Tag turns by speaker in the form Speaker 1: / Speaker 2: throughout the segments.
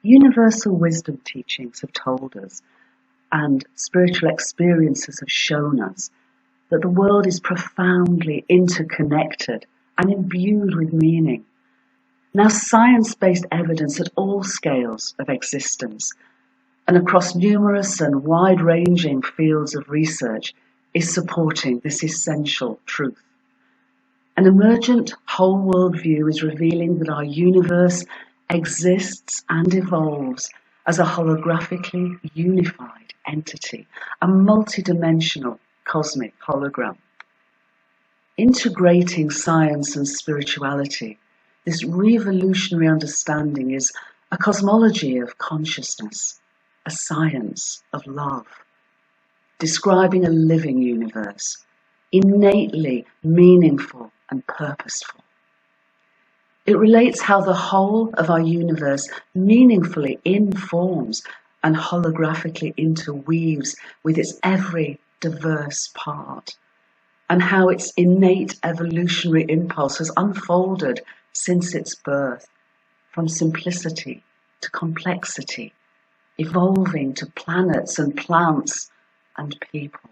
Speaker 1: Universal wisdom teachings have told us, and spiritual experiences have shown us, that the world is profoundly interconnected and imbued with meaning. Now, science-based evidence at all scales of existence and across numerous and wide-ranging fields of research is supporting this essential truth. An emergent whole world view is revealing that our universe exists and evolves as a holographically unified entity, a multidimensional cosmic hologram. Integrating science and spirituality, this revolutionary understanding is a cosmology of consciousness, a science of love, describing a living universe, innately meaningful and purposeful. It relates how the whole of our universe meaningfully informs and holographically interweaves with its every diverse part, and how its innate evolutionary impulse has unfolded since its birth, from simplicity to complexity, evolving to planets and plants and people.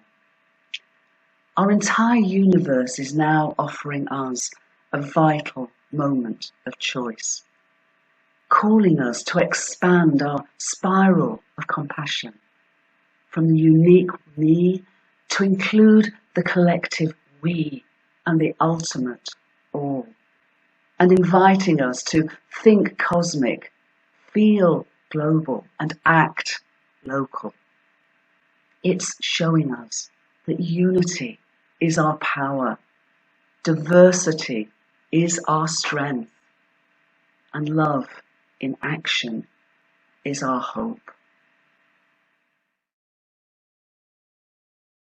Speaker 1: Our entire universe is now offering us a vital moment of choice, calling us to expand our spiral of compassion from the unique me to include the collective we and the ultimate all, and inviting us to think cosmic, feel global, and act local. It's showing us that unity is our power, diversity is our strength, and love in action is our hope.